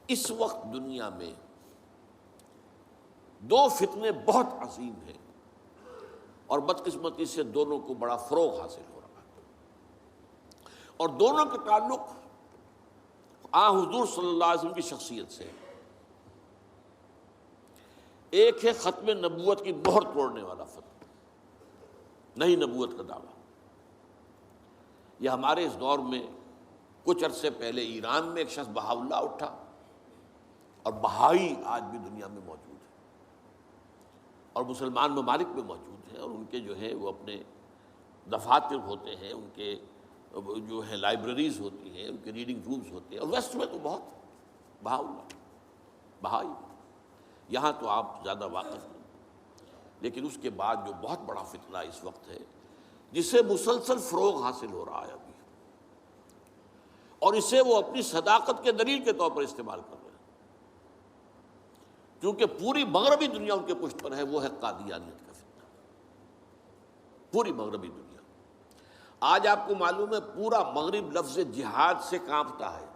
اس وقت دنیا میں دو فتنے بہت عظیم ہیں، اور بدقسمتی سے دونوں کو بڑا فروغ حاصل ہو رہا ہے، اور دونوں کے تعلق حضور صلی اللہ علیہ وسلم کی شخصیت سے۔ ایک ہے ختم نبوت کی مہر توڑنے والا فتویٰ، نئی نبوت کا دعویٰ۔ یہ ہمارے اس دور میں کچھ عرصے پہلے ایران میں ایک شخص بہا اللہ اٹھا، اور بہائی آج بھی دنیا میں موجود ہے، اور مسلمان ممالک میں موجود ہیں، اور ان کے جو ہے وہ اپنے دفاتر ہوتے ہیں، ان کے جو ہے لائبریریز ہوتی ہیں، ان کے ریڈنگ رومز ہوتے ہیں، اور ویسٹ میں تو بہت بہا اللہ بہائی، یہاں تو آپ زیادہ واقف نہیں۔ لیکن اس کے بعد جو بہت بڑا فتنہ اس وقت ہے، جسے مسلسل فروغ حاصل ہو رہا ہے ابھی، اور اسے وہ اپنی صداقت کے دلیل کے طور پر استعمال کر رہے ہیں، کیونکہ پوری مغربی دنیا ان کے پشت پر ہے، وہ ہے قادیانیت کا فتنہ۔ پوری مغربی دنیا، آج آپ کو معلوم ہے پورا مغرب لفظ جہاد سے کانپتا ہے،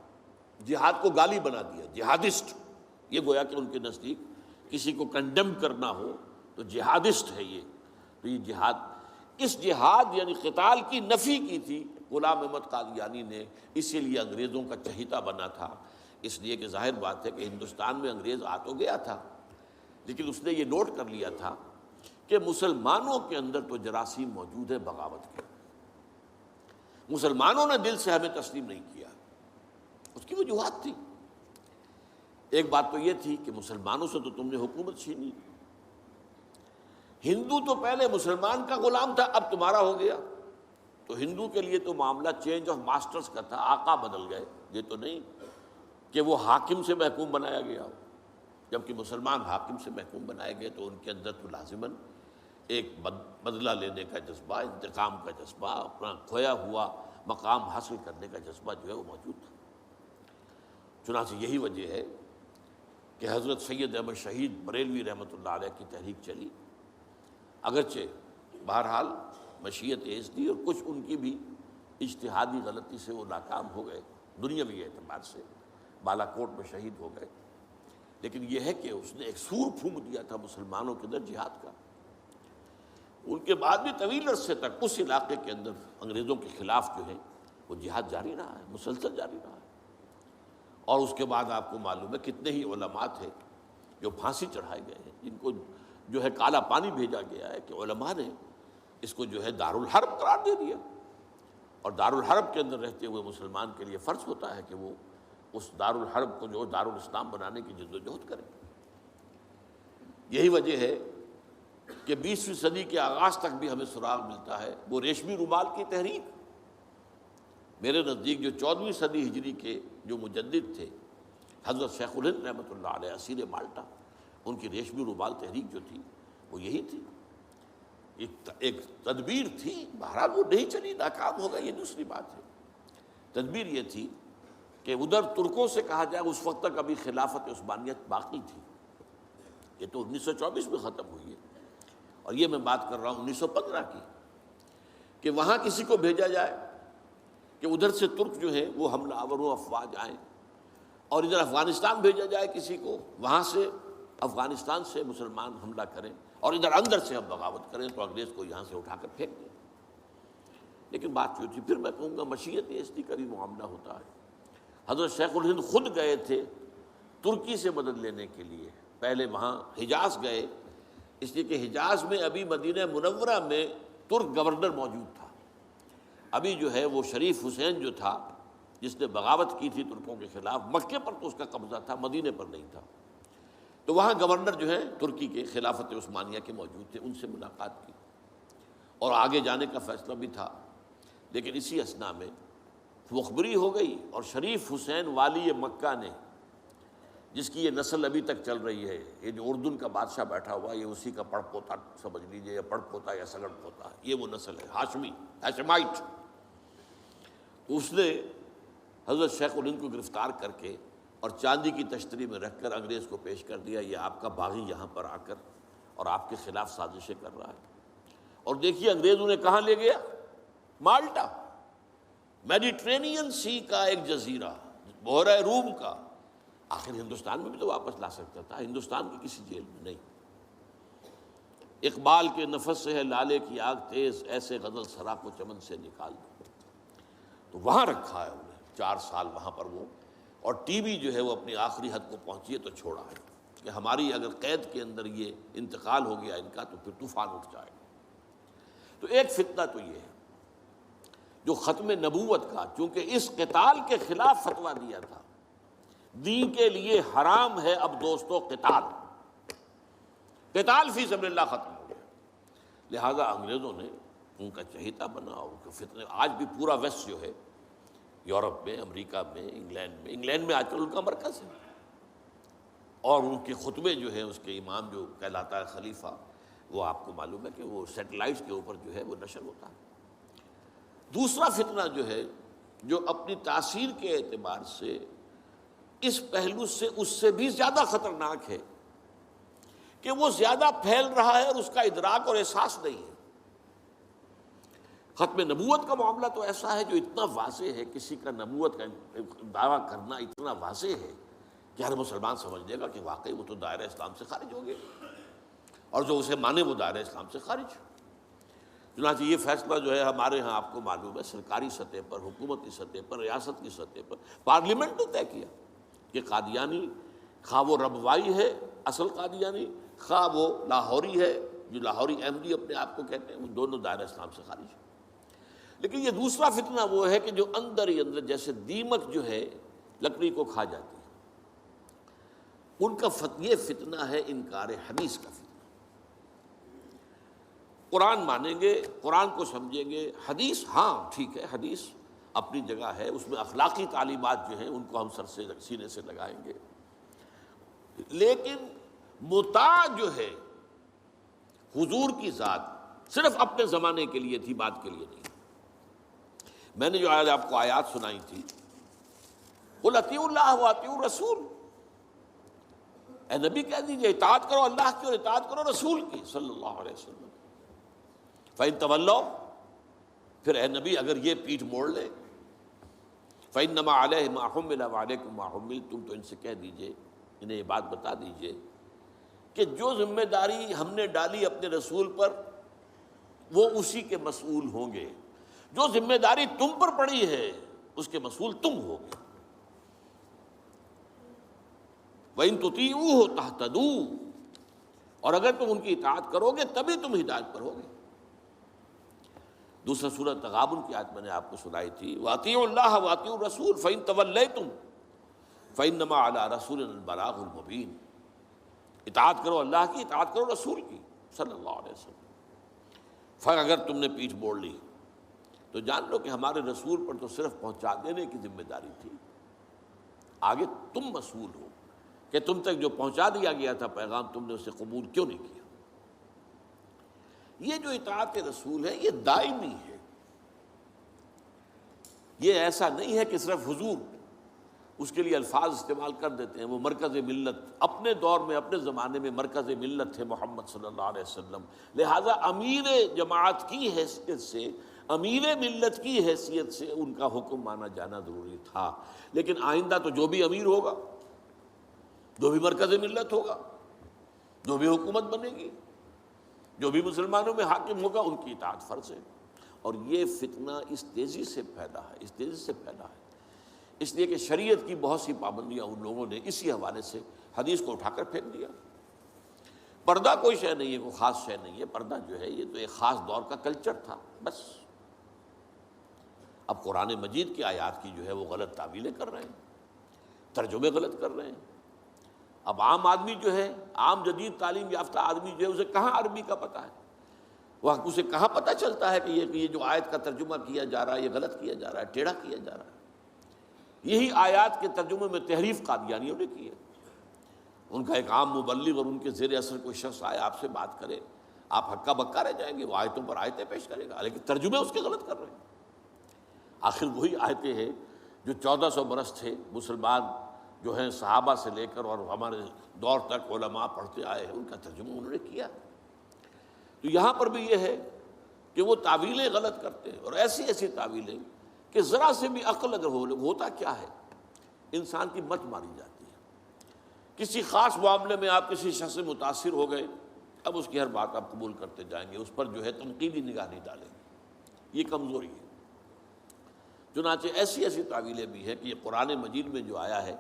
جہاد کو گالی بنا دیا، جہادسٹ۔ یہ گویا کہ ان کے نزدیک کسی کو کنڈیم کرنا ہو تو جہادسٹ ہے یہ۔ تو یہ جہاد، اس جہاد یعنی قتال کی نفی کی تھی غلام احمد قادیانی نے، اسی لیے انگریزوں کا چہیتا بنا تھا۔ اس لیے کہ ظاہر بات ہے کہ ہندوستان میں انگریز آ تو گیا تھا، لیکن اس نے یہ نوٹ کر لیا تھا کہ مسلمانوں کے اندر تو جراثیم موجود ہے بغاوت کے، مسلمانوں نے دل سے ہمیں تسلیم نہیں کیا۔ اس کی وجوہات تھی۔ ایک بات تو یہ تھی کہ مسلمانوں سے تو تم نے حکومت چھینی، ہندو تو پہلے مسلمان کا غلام تھا، اب تمہارا ہو گیا۔ تو ہندو کے لیے تو معاملہ چینج آف ماسٹرز کا تھا، آقا بدل گئے، یہ تو نہیں کہ وہ حاکم سے محکوم بنایا گیا ہو۔ جبکہ مسلمان حاکم سے محکوم بنائے گئے تو ان کے اندر تو لازماً ایک بدلہ لینے کا جذبہ، انتقام کا جذبہ، اپنا کھویا ہوا مقام حاصل کرنے کا جذبہ جو ہے وہ موجود تھا۔ چنانچہ یہی وجہ ہے کہ حضرت سید احمد شہید بریلوی رحمۃ اللہ علیہ کی تحریک چلی، اگرچہ بہرحال مشیت ایز دی، اور کچھ ان کی بھی اجتہادی غلطی سے وہ ناکام ہو گئے، دنیاوی اعتبار سے بالا کوٹ میں شہید ہو گئے، لیکن یہ ہے کہ اس نے ایک سور پھونک دیا تھا مسلمانوں کے اندر جہاد کا۔ ان کے بعد بھی طویل عرصے تک اس علاقے کے اندر انگریزوں کے خلاف جو ہے وہ جہاد جاری رہا ہے، مسلسل جاری رہا ہے۔ اور اس کے بعد آپ کو معلوم ہے کتنے ہی علماء تھے جو پھانسی چڑھائے گئے ہیں، جن کو جو ہے کالا پانی بھیجا گیا ہے کہ علماء نے اس کو جو ہے دارالحرب قرار دے دیا، اور دارالحرب کے اندر رہتے ہوئے مسلمان کے لیے فرض ہوتا ہے کہ وہ اس دارالحرب کو جو دارالاسلام بنانے کی جدوجہد کرے۔ یہی وجہ ہے کہ 20ویں صدی کے آغاز تک بھی ہمیں سراغ ملتا ہے وہ ریشمی رومال کی تحریک۔ میرے نزدیک جو 14ویں صدی ہجری کے جو مجدد تھے حضرت شیخ الہند رحمۃ اللہ علیہ اسیر مالٹا، ان کی ریشمی رومال تحریک جو تھی وہ یہی تھی، ایک تدبیر تھی، بہرحال وہ نہیں چلی، ناکام ہو گئی، یہ دوسری بات ہے۔ تدبیر یہ تھی کہ ادھر ترکوں سے کہا جائے اس وقت تک ابھی خلافت عثمانیت باقی تھی، یہ تو 1924 میں ختم ہوئی ہے، اور یہ میں بات کر رہا ہوں 1915 کی، کہ وہاں کسی کو بھیجا جائے کہ ادھر سے ترک جو ہے وہ حملہ آور افواج آئیں، اور ادھر افغانستان بھیجا جائے کسی کو، وہاں سے افغانستان سے مسلمان حملہ کریں، اور ادھر اندر سے ہم بغاوت کریں تو انگریز کو یہاں سے اٹھا کر پھینک دیں۔ لیکن بات جو تھی، پھر میں کہوں گا مشیت ایسی کا بھی معاملہ ہوتا ہے۔ حضرت شیخ الہند خود گئے تھے ترکی سے مدد لینے کے لیے، پہلے وہاں حجاز گئے، اس لیے کہ حجاز میں ابھی مدینہ منورہ میں ترک گورنر موجود تھا، ابھی جو ہے وہ شریف حسین جو تھا جس نے بغاوت کی تھی ترکوں کے خلاف، مکے پر تو اس کا قبضہ تھا، مدینے پر نہیں تھا، تو وہاں گورنر جو ہے ترکی کے خلافت عثمانیہ کے موجود تھے، ان سے ملاقات کی اور آگے جانے کا فیصلہ بھی تھا۔ لیکن اسی اثنا میں مخبری ہو گئی، اور شریف حسین والی مکہ نے، جس کی یہ نسل ابھی تک چل رہی ہے، یہ جو اردن کا بادشاہ بیٹھا ہوا، یہ اسی کا پڑ پوتا سمجھ لیجئے، یا پڑ پوتا یا سگڑ پوتا، یہ وہ نسل ہے ہاشمی، ہاشمائٹ۔ تو اس نے حضرت شیخ الہند کو گرفتار کر کے اور چاندی کی تشتری میں رکھ کر انگریز کو پیش کر دیا، یہ آپ کا باغی یہاں پر آ کر اور آپ کے خلاف سازشیں کر رہا ہے۔ اور دیکھیے انگریز انہیں کہاں لے گیا، مالٹا، میڈیٹرینین سی کا ایک جزیرہ، بحیرہ روم کا، آخر ہندوستان میں بھی تو واپس لا سکتا تھا، ہندوستان کی کسی جیل میں نہیں۔ اقبال کے نفس سے ہے لالے کی آگ تیز، ایسے غزل سرا کو چمن سے نکال دو، تو وہاں رکھا ہے انہیں 4 سال وہاں پر وہ، اور ٹی وی جو ہے وہ اپنی آخری حد کو پہنچی ہے تو چھوڑا ہے کہ ہماری اگر قید کے اندر یہ انتقال ہو گیا ان کا تو پھر طوفان اٹھ جائے گا۔ تو ایک فتنہ تو یہ ہے جو ختم نبوت کا، چونکہ اس قتال کے خلاف فتویٰ دیا تھا، دین کے لیے حرام ہے اب دوستو قتال فی سبیل اللہ ختم ہو گیا، لہذا انگریزوں نے ان کا چہیتا بنا، ان کے فتنے آج بھی پورا ویسٹ جو ہے، یورپ میں، امریکہ میں، انگلینڈ میں آج کل ان کا مرکز ہے، اور ان کے خطبے جو ہیں، اس کے امام جو کہلاتا ہے خلیفہ، وہ آپ کو معلوم ہے کہ وہ سیٹلائٹس کے اوپر جو ہے وہ نشر ہوتا ہے۔ دوسرا فتنہ جو ہے، جو اپنی تاثیر کے اعتبار سے اس پہلو سے اس سے بھی زیادہ خطرناک ہے کہ وہ زیادہ پھیل رہا ہے اور اس کا ادراک اور احساس نہیں ہے۔ ختم نبوت کا معاملہ تو ایسا ہے جو اتنا واضح ہے، کسی کا نبوت کا دعویٰ کرنا اتنا واضح ہے کہ ہر مسلمان سمجھ لے گا کہ واقعی وہ تو دائرہ اسلام سے خارج ہو گئے، اور جو اسے مانے وہ دائرہ اسلام سے خارج۔ چنانچہ یہ فیصلہ جو ہے ہمارے ہاں آپ کو معلوم ہے، سرکاری سطح پر، حکومتی سطح پر، ریاست کی سطح پر، پارلیمنٹ نے طے کیا کہ قادیانی خواہ وہ ربوائی ہے اصل قادیانی، خواہ وہ لاہوری ہے جو لاہوری احمدی اپنے آپ کو کہتے ہیں، وہ دونوں دائرہ اسلام سے خارج ہیں۔ لیکن یہ دوسرا فتنہ وہ ہے کہ جو اندر ہی اندر جیسے دیمک جو ہے لکڑی کو کھا جاتی ہے، ان کا یہ فتنہ ہے انکار حدیث کا فتنہ۔ قرآن مانیں گے، قرآن کو سمجھیں گے، حدیث ہاں ٹھیک ہے، حدیث اپنی جگہ ہے، اس میں اخلاقی تعلیمات جو ہیں ان کو ہم سر سے سینے سے لگائیں گے، لیکن مطاع جو ہے حضور کی ذات صرف اپنے زمانے کے لیے تھی، بات کے لیے نہیں۔ میں نے جو آج آپ کو آیات سنائی تھی، قل اطیعوا اللہ واطیعوا الرسول، اے نبی کہہ دیجئے اطاعت کرو اللہ کی اور اطاعت کرو رسول کی صلی اللہ علیہ وسلم۔ فَإِن تَوَلَّوْا، پھر اے نبی اگر یہ پیٹھ موڑ لے، فَإِنَّمَا عَلَيْهِ مَا حُمِّلَ وَعَلَيْكُمْ مَا حُمِّلْتُمْ، تو ان سے کہہ دیجئے، انہیں یہ بات بتا دیجئے کہ جو ذمہ داری ہم نے ڈالی اپنے رسول پر وہ اسی کے مسئول ہوں گے، جو ذمہ داری تم پر پڑی ہے اس کے مسئول تم ہوگے۔ وَإِن تُطِيعُوهُ تَهْتَدُوا، اور اگر تم ان کی اطاعت کرو گے تبھی تم ہدایت پر ہوگے۔ دوسرا سورۃ تغابن کی آیت میں نے آپ کو سنائی تھی، وَأَطِيعُوا اللَّهَ وَأَطِيعُوا الرَّسُولَ فَإِن تَوَلَّيْتُمْ فَإِنَّمَا عَلَىٰ رَسُولِنَا الْبَلَاغُ الْمُبِينُ، اطاعت کرو اللہ کی، اطاعت کرو رسول کی صلی اللہ علیہ وسلم۔ پھر اگر تم نے پیٹھ موڑ لی تو جان لو کہ ہمارے رسول پر تو صرف پہنچا دینے کی ذمہ داری تھی، آگے تم مسئول ہو کہ تم تک جو پہنچا دیا گیا تھا پیغام تم نے اسے قبول کیوں نہیں کیا۔ یہ جو اطاعت رسول ہے یہ دائمی ہے، یہ ایسا نہیں ہے کہ صرف حضور اس کے لیے الفاظ استعمال کر دیتے ہیں۔ وہ مرکز ملت اپنے دور میں، اپنے زمانے میں مرکز ملت تھے محمد صلی اللہ علیہ وسلم، لہٰذا امیر جماعت کی حیثیت سے، امیر ملت کی حیثیت سے ان کا حکم مانا جانا ضروری تھا۔ لیکن آئندہ تو جو بھی امیر ہوگا، جو بھی مرکز ملت ہوگا، جو بھی حکومت بنے گی، جو بھی مسلمانوں میں حاکم ہوگا، ان کی اطاعت فرض ہے۔ اور یہ فتنہ اس تیزی سے پھیلا ہے، اس تیزی سے پھیلا ہے، اس لیے کہ شریعت کی بہت سی پابندیاں ان لوگوں نے اسی حوالے سے حدیث کو اٹھا کر پھینک دیا۔ پردہ کوئی شے نہیں ہے، کوئی خاص شے نہیں ہے، پردہ جو ہے یہ تو ایک خاص دور کا کلچر تھا بس۔ اب قرآن مجید کی آیات کی جو ہے وہ غلط تعویلیں کر رہے ہیں، ترجمے غلط کر رہے ہیں۔ اب عام آدمی جو ہے، عام جدید تعلیم یافتہ آدمی جو ہے، اسے کہاں عربی کا پتہ ہے، وہ اسے کہاں پتہ چلتا ہے کہ یہ جو آیت کا ترجمہ کیا جا رہا ہے یہ غلط کیا جا رہا ہے، ٹیڑھا کیا جا رہا ہے۔ یہی آیات کے ترجمے میں تحریف قادیانیوں نے کی ہے۔ ان کا ایک عام مبلغ اور ان کے زیر اثر کوئی شخص آئے آپ سے بات کرے، آپ ہکا بکا رہ جائیں گے، وہ آیتوں پر آیتیں پیش کرے گا، لیکن ترجمے اس کے غلط کر رہے ہیں۔ آخر وہی آیتیں ہیں جو 1400 برس تھے مسلمان جو ہیں صحابہ سے لے کر اور ہمارے دور تک علماء پڑھتے آئے ہیں، ان کا ترجمہ انہوں نے کیا۔ تو یہاں پر بھی یہ ہے کہ وہ تعویلیں غلط کرتے ہیں، اور ایسی ایسی تعویلیں کہ ذرا سے بھی عقل اگر ہوتا کیا ہے، انسان کی مت ماری جاتی ہے۔ کسی خاص معاملے میں آپ کسی شخص سے متاثر ہو گئے، اب اس کی ہر بات آپ قبول کرتے جائیں گے، اس پر جو ہے تنقیدی نگاہ نہیں ڈالیں گے، یہ کمزوری ہے۔ چنانچہ ایسی ایسی تعویلیں بھی ہیں کہ یہ قرآن مجید میں جو آیا ہے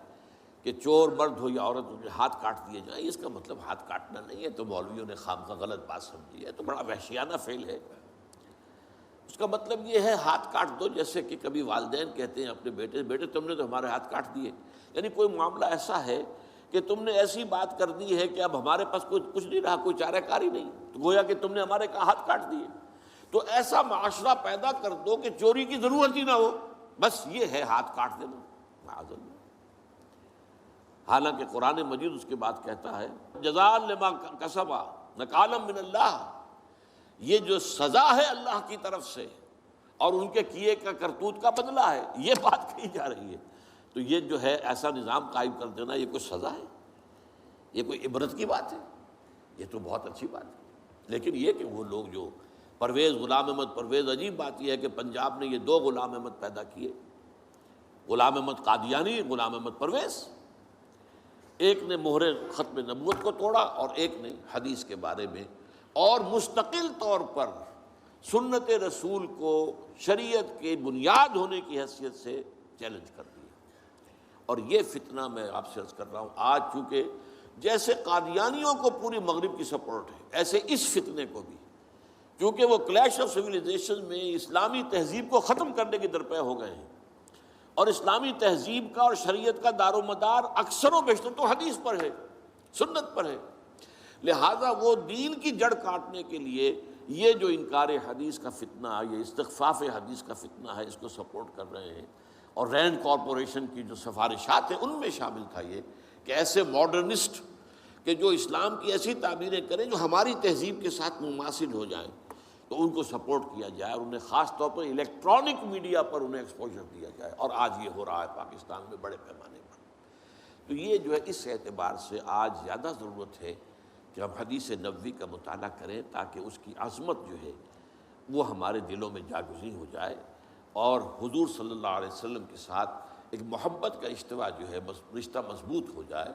کہ چور مرد ہو یا عورت ہو کے ہاتھ کاٹ دیے جائیں، اس کا مطلب ہاتھ کاٹنا نہیں ہے، تو مولویوں نے خامخواہ غلط بات سمجھی ہے، تو بڑا وحشیانہ فعل ہے۔ اس کا مطلب یہ ہے ہاتھ کاٹ دو، جیسے کہ کبھی والدین کہتے ہیں اپنے بیٹے، بیٹے تم نے تو ہمارے ہاتھ کاٹ دیے، یعنی کوئی معاملہ ایسا ہے کہ تم نے ایسی بات کر دی ہے کہ اب ہمارے پاس کچھ نہیں رہا، کوئی چارہ کاری نہیں، تو گویا کہ تم نے ہمارے ہاتھ کاٹ دیے۔ تو ایسا معاشرہ پیدا کر دو کہ چوری کی ضرورت ہی نہ ہو، بس یہ ہے ہاتھ کاٹ دینا، معاذ اللہ۔ حالانکہ قرآن مجید اس کے بعد کہتا ہے جزاء لما کسبا نکالا من اللہ، یہ جو سزا ہے اللہ کی طرف سے اور ان کے کیے کا کرتوت کا بدلہ ہے، یہ بات کہی جا رہی ہے۔ تو یہ جو ہے ایسا نظام قائم کر دینا، یہ کوئی سزا ہے، یہ کوئی عبرت کی بات ہے، یہ تو بہت اچھی بات ہے۔ لیکن یہ کہ وہ لوگ جو پرویز غلام احمد پرویز، عجیب بات یہ ہے کہ پنجاب نے یہ دو غلام احمد پیدا کیے، غلام احمد قادیانی، غلام احمد پرویز، ایک نے مہر ختم نبوت کو توڑا اور ایک نے حدیث کے بارے میں اور مستقل طور پر سنت رسول کو شریعت کے بنیاد ہونے کی حیثیت سے چیلنج کر دیا۔ اور یہ فتنہ میں آپ سے عرض کر رہا ہوں، آج چونکہ جیسے قادیانیوں کو پوری مغرب کی سپورٹ ہے، ایسے اس فتنے کو بھی، کیونکہ وہ کلیش آف سویلائزیشن میں اسلامی تہذیب کو ختم کرنے کے درپے ہو گئے ہیں، اور اسلامی تہذیب کا اور شریعت کا دار و مدار اکثر و بیشتر تو حدیث پر ہے، سنت پر ہے، لہٰذا وہ دین کی جڑ کاٹنے کے لیے یہ جو انکار حدیث کا فتنہ، یہ استخفاف حدیث کا فتنہ ہے، اس کو سپورٹ کر رہے ہیں۔ اور رینڈ کارپوریشن کی جو سفارشات ہیں ان میں شامل تھا یہ کہ ایسے ماڈرنسٹ کہ جو اسلام کی ایسی تعبیریں کریں جو ہماری تہذیب کے ساتھ مماثل ہو جائیں، تو ان کو سپورٹ کیا جائے اور انہیں خاص طور پر الیکٹرانک میڈیا پر انہیں ایکسپوجر دیا جائے، اور آج یہ ہو رہا ہے پاکستان میں بڑے پیمانے پر۔ تو یہ جو ہے اس اعتبار سے آج زیادہ ضرورت ہے کہ ہم حدیث نبوی کا مطالعہ کریں، تاکہ اس کی عظمت جو ہے وہ ہمارے دلوں میں جاگزیں ہو جائے، اور حضور صلی اللہ علیہ وسلم کے ساتھ ایک محبت کا اشتوا جو ہے رشتہ مضبوط ہو جائے۔